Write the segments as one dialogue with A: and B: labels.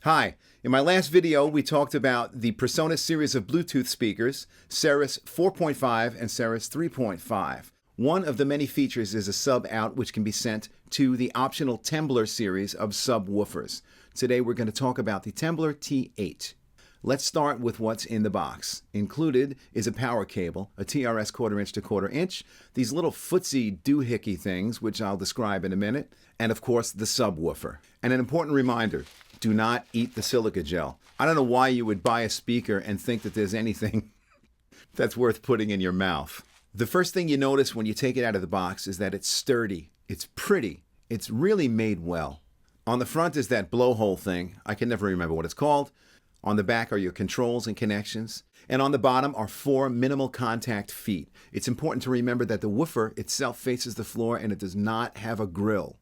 A: Hi, in my last video we talked about the Presonus series of Bluetooth speakers, Ceres 4.5 and Ceres 3.5. One of the many features is a sub-out which can be sent to the optional Temblor series of subwoofers. Today we're going to talk about the Temblor T8. Let's start with what's in the box. Included is a power cable, a TRS 1/4 inch to 1/4 inch, these little footsie doohickey things, which I'll describe in a minute, and of course the subwoofer. And an important reminder, do not eat the silica gel. I don't know why you would buy a speaker and think that there's anything that's worth putting in your mouth. The first thing you notice when you take it out of the box is that it's sturdy, it's pretty, it's really made well. On the front is that blowhole thing, I can never remember what it's called. On the back are your controls and connections. And on the bottom are 4 minimal contact feet. It's important to remember that the woofer itself faces the floor and it does not have a grill.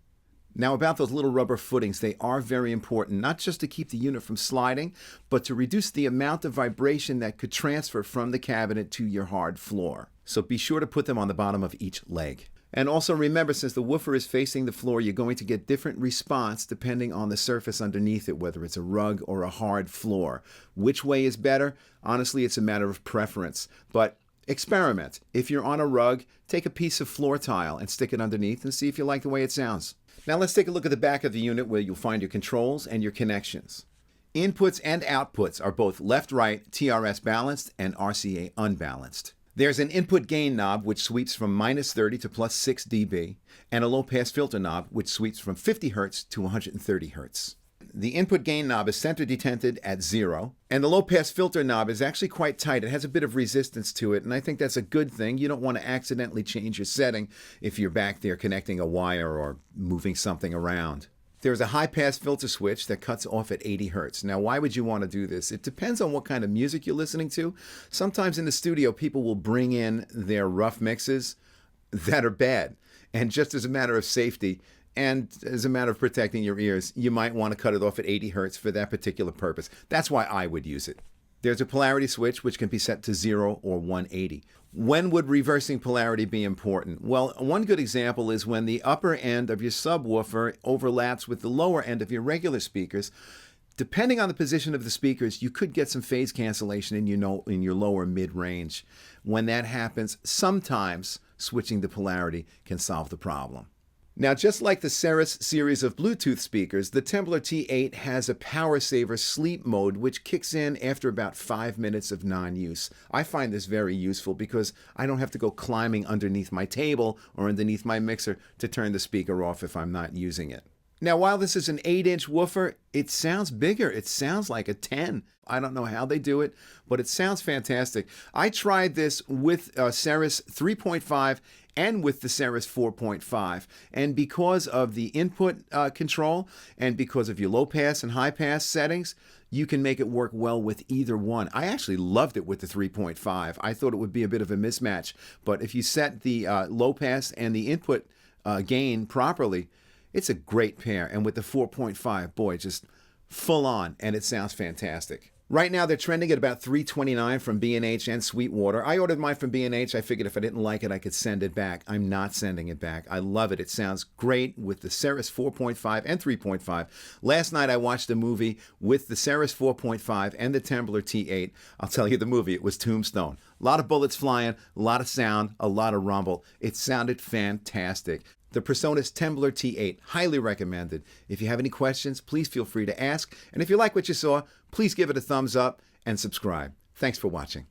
A: Now about those little rubber footings, they are very important, not just to keep the unit from sliding, but to reduce the amount of vibration that could transfer from the cabinet to your hard floor. So be sure to put them on the bottom of each leg. And also remember, since the woofer is facing the floor, you're going to get different response depending on the surface underneath it, whether it's a rug or a hard floor. Which way is better? Honestly, it's a matter of preference. But experiment. If you're on a rug, take a piece of floor tile and stick it underneath and see if you like the way it sounds. Now let's take a look at the back of the unit where you'll find your controls and your connections. Inputs and outputs are both left-right, TRS balanced, and RCA unbalanced. There's an input gain knob which sweeps from -30 to +6 dB, and a low-pass filter knob which sweeps from 50 Hz to 130 Hz. The input gain knob is center detented at 0, and the low-pass filter knob is actually quite tight. It has a bit of resistance to it, and I think that's a good thing. You don't want to accidentally change your setting if you're back there connecting a wire or moving something around. There's a high-pass filter switch that cuts off at 80 Hz. Now, why would you want to do this? It depends on what kind of music you're listening to. Sometimes in the studio, people will bring in their rough mixes that are bad. And just as a matter of safety and as a matter of protecting your ears, you might want to cut it off at 80 Hz for that particular purpose. That's why I would use it. There's a polarity switch which can be set to 0 or 180. When would reversing polarity be important? Well, one good example is when the upper end of your subwoofer overlaps with the lower end of your regular speakers. Depending on the position of the speakers, you could get some phase cancellation in your lower mid-range. When that happens, sometimes switching the polarity can solve the problem. Now, just like the Ceres series of Bluetooth speakers, the Temblor T8 has a power saver sleep mode which kicks in after about 5 minutes of non-use. I find this very useful because I don't have to go climbing underneath my table or underneath my mixer to turn the speaker off if I'm not using it. Now, while this is an 8-inch woofer, it sounds bigger. It sounds like a 10. I don't know how they do it, but it sounds fantastic. I tried this with Ceres 3.5 and with the Ceres 4.5. And because of the input control and because of your low pass and high pass settings, you can make it work well with either one. I actually loved it with the 3.5. I thought it would be a bit of a mismatch, but if you set the low pass and the input gain properly, it's a great pair. And with the 4.5, boy, just full on, and it sounds fantastic. Right now, they're trending at about $329 from B&H and Sweetwater. I ordered mine from B&H. I figured if I didn't like it, I could send it back. I'm not sending it back. I love it. It sounds great with the Ceres 4.5 and 3.5. Last night, I watched a movie with the Ceres 4.5 and the Temblor T8. I'll tell you the movie. It was Tombstone. A lot of bullets flying, a lot of sound, a lot of rumble. It sounded fantastic. The Presonus Temblor T8, highly recommended. If you have any questions, please feel free to ask. And if you like what you saw, please give it a thumbs up and subscribe. Thanks for watching.